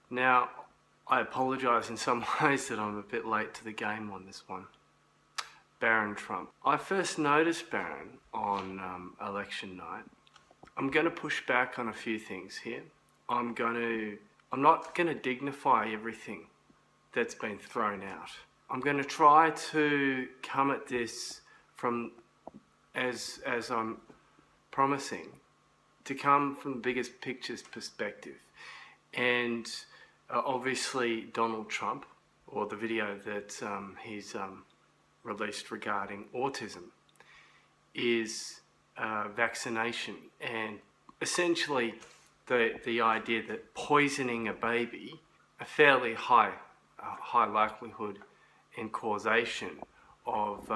Now, I apologise in some ways that I'm a bit late to the game on this one. Barron Trump. I first noticed Barron on election night. I'm going to push back on a few things here. I'm not going to dignify everything that's been thrown out. I'm going to try to come at this from, as I'm promising, to come from the biggest picture's perspective. And obviously Donald Trump, or the video that he's released regarding autism, is vaccination, and essentially the idea that poisoning a baby, a fairly high likelihood and causation of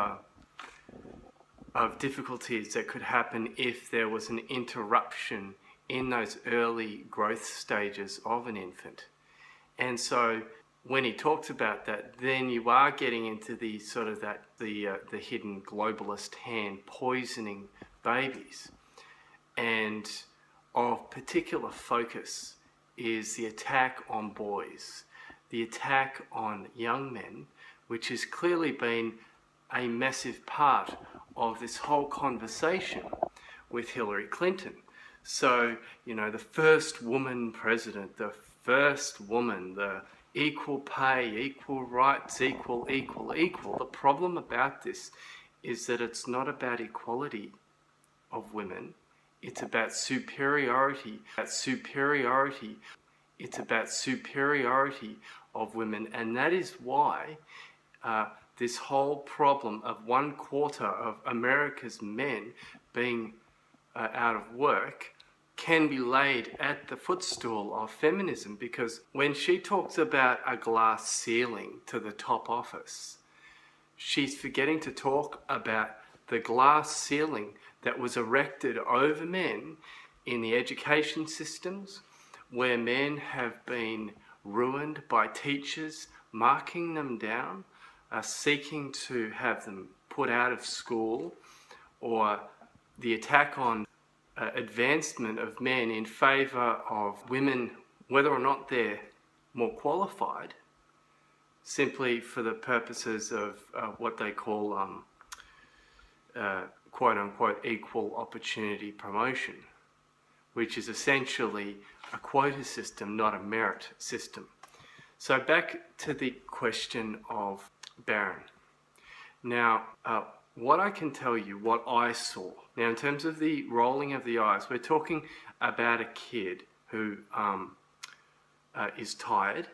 difficulties that could happen if there was an interruption in those early growth stages of an infant. And so when he talks about that, then you are getting into the sort of the hidden globalist hand poisoning babies. And of particular focus is the attack on boys, the attack on young men, which has clearly been a massive part of this whole conversation with Hillary Clinton. So, you know, the first woman president, the first woman, the equal pay, equal rights, equal. The problem about this is that it's not about equality of women. It's about superiority. It's about superiority of women. And that is why this whole problem of 1/4 of America's men being out of work can be laid at the footstool of feminism, because when she talks about a glass ceiling to the top office, she's forgetting to talk about the glass ceiling that was erected over men in the education systems, where men have been ruined by teachers marking them down, seeking to have them put out of school, or the attack on advancement of men in favour of women, whether or not they're more qualified, simply for the purposes of what they call quote-unquote equal opportunity promotion, which is essentially a quota system, not a merit system. So back to the question of Barron. Now, what I can tell you, what I saw. Now, in terms of the rolling of the eyes, we're talking about a kid who is tired,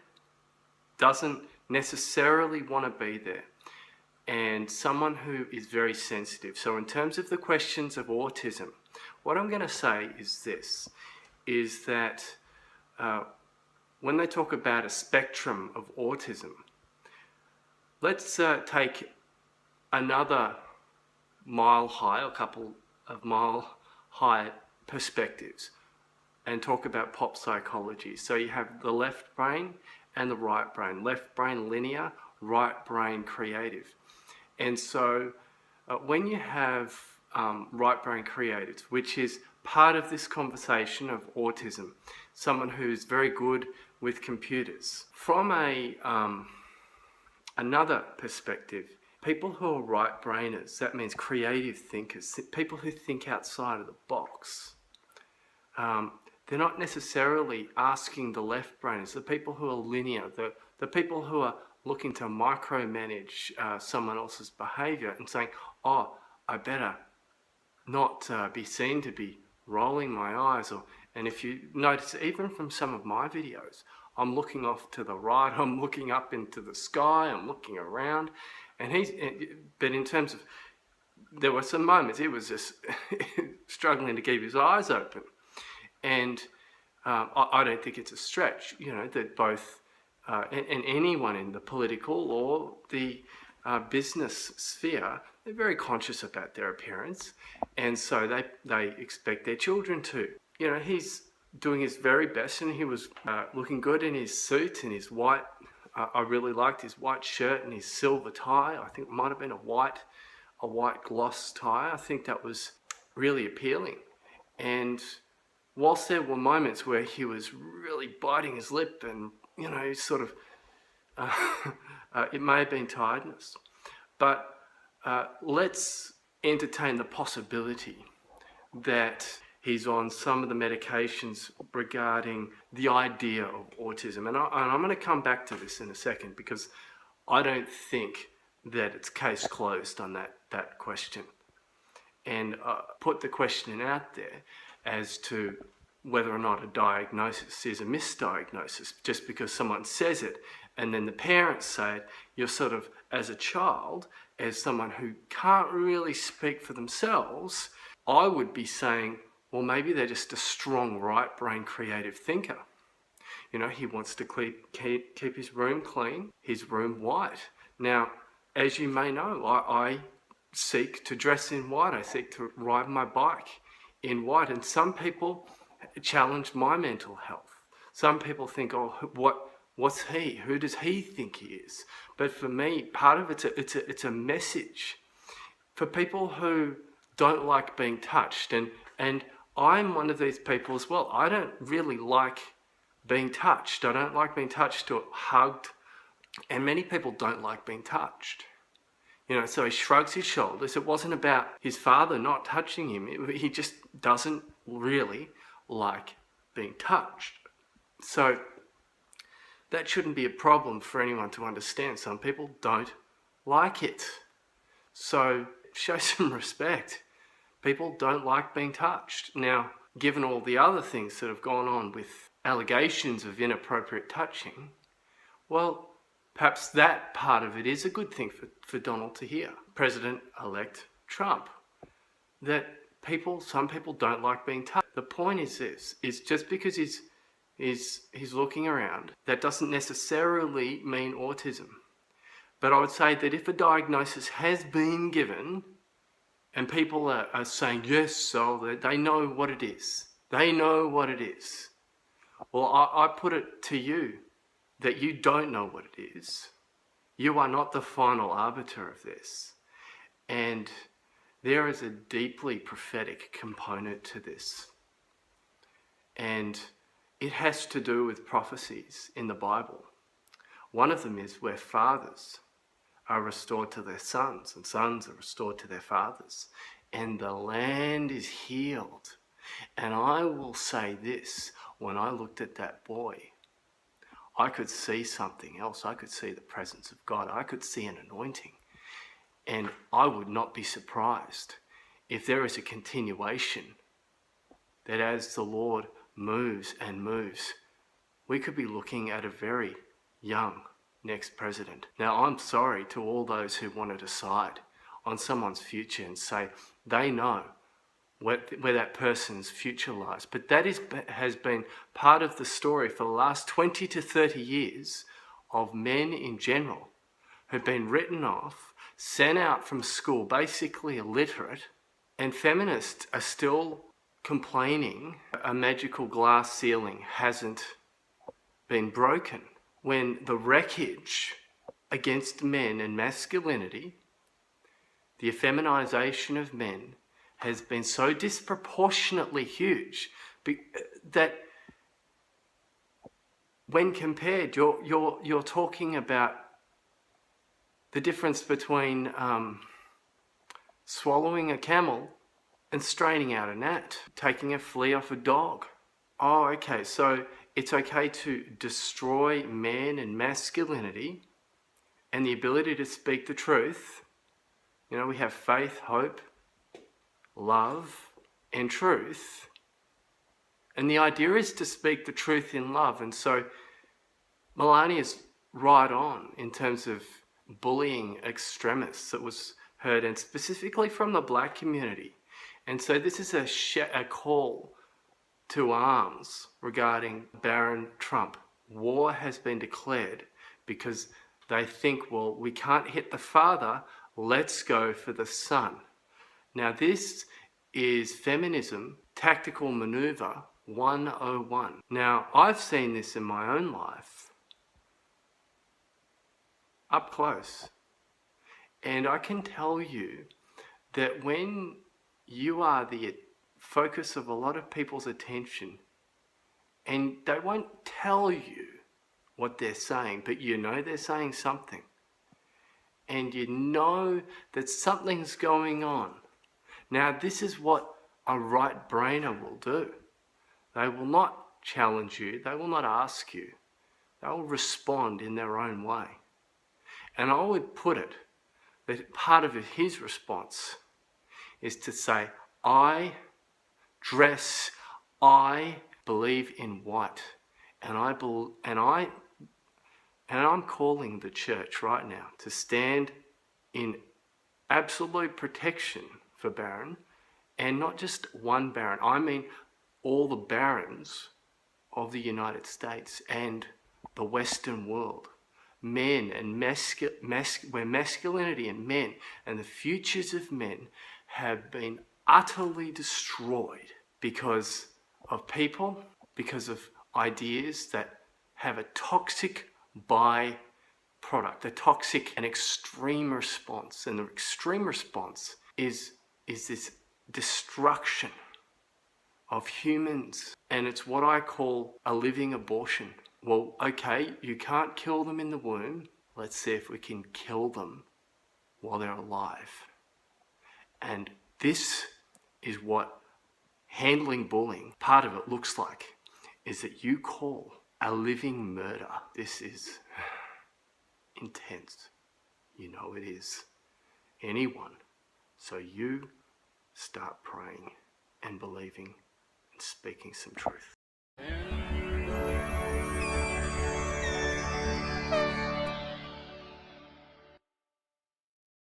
doesn't necessarily want to be there, and someone who is very sensitive. So in terms of the questions of autism, what I'm going to say is this, is that when they talk about a spectrum of autism, let's take another mile high, a couple of mile high perspectives, and talk about pop psychology. So you have the left brain and the right brain. Left brain linear, right brain creative. And so when you have right brain creatives, which is part of this conversation of autism, someone who's very good with computers, from another perspective, people who are right-brainers, that means creative thinkers, people who think outside of the box, they're not necessarily asking the left-brainers, the people who are linear, the people who are looking to micromanage someone else's behaviour and saying, oh, I better not be seen to be rolling my eyes. And if you notice, even from some of my videos, I'm looking off to the right, I'm looking up into the sky, I'm looking around. But in terms of, there were some moments he was just struggling to keep his eyes open. And I don't think it's a stretch, you know, that both, and anyone in the political or the business sphere, they're very conscious about their appearance. And so they expect their children to. You know, he's doing his very best, and he was looking good in his suit and his white, I really liked his white shirt and his silver tie. I think it might have been a white gloss tie. I think that was really appealing. And whilst there were moments where he was really biting his lip and sort of, it may have been tiredness, but let's entertain the possibility that he's on some of the medications regarding the idea of autism. And I'm going to come back to this in a second, because I don't think that it's case closed on that question. And put the question out there as to whether or not a diagnosis is a misdiagnosis. Just because someone says it and then the parents say it, you're sort of, as a child, as someone who can't really speak for themselves, I would be saying, well, maybe they're just a strong right brain creative thinker. He wants to keep his room clean, his room white. Now, as you may know, I seek to dress in white. I seek to ride my bike in white. And some people challenge my mental health. Some people think, oh, what's he? Who does he think he is? But for me, part of it's a message for people who don't like being touched. And I'm one of these people as well. I don't really like being touched. I don't like being touched or hugged. And many people don't like being touched. So he shrugs his shoulders. It wasn't about his father not touching him. He just doesn't really like being touched. So that shouldn't be a problem for anyone to understand. Some people don't like it. So show some respect. People don't like being touched. Now, given all the other things that have gone on with allegations of inappropriate touching, well, perhaps that part of it is a good thing for Donald to hear. President-elect Trump. That some people don't like being touched. The point is this, is just because he's looking around, that doesn't necessarily mean autism. But I would say that if a diagnosis has been given, and people are saying, yes, so they know what it is. They know what it is. Well, I put it to you that you don't know what it is. You are not the final arbiter of this. And there is a deeply prophetic component to this. And it has to do with prophecies in the Bible. One of them is where fathers are restored to their sons and sons are restored to their fathers. And the land is healed. And I will say this, when I looked at that boy, I could see something else. I could see the presence of God. I could see an anointing. And I would not be surprised if there is a continuation that as the Lord moves and moves, we could be looking at a very young next president. Now, I'm sorry to all those who want to decide on someone's future and say they know where that person's future lies. But that has been part of the story for the last 20 to 30 years of men in general who've been written off, sent out from school, basically illiterate, and feminists are still complaining a magical glass ceiling hasn't been broken when the wreckage against men and masculinity, the effeminization of men, has been so disproportionately huge that when compared, you're talking about the difference between swallowing a camel and straining out a gnat, taking a flea off a dog. Oh, okay, so it's okay to destroy man and masculinity and the ability to speak the truth. We have faith, hope, love, and truth. And the idea is to speak the truth in love. And so Melania's right on in terms of bullying extremists that was heard, and specifically from the black community. And so this is a call to arms regarding Baron Trump. War has been declared because they think, well, we can't hit the father, let's go for the son. Now this is feminism, tactical maneuver 101. Now I've seen this in my own life, up close. And I can tell you that when you are the focus of a lot of people's attention, and they won't tell you what they're saying, but you know they're saying something. And you know that something's going on. Now, this is what a right brainer will do. They will not challenge you. They will not ask you. They will respond in their own way. And I would put it that part of his response is to say, I believe in white. And I'm calling the church right now to stand in absolute protection for Barron, and not just one Barron. I mean all the barons of the United States and the Western world. Men and where masculinity and men and the futures of men have been utterly destroyed because of people, because of ideas that have a toxic byproduct, a toxic and extreme response. And the extreme response is this destruction of humans. And it's what I call a living abortion. Well, okay, you can't kill them in the womb. Let's see if we can kill them while they're alive. And this is what handling bullying, part of it looks like, is that you call a living murder. This is intense. You know it is. Anyone. So you start praying and believing and speaking some truth.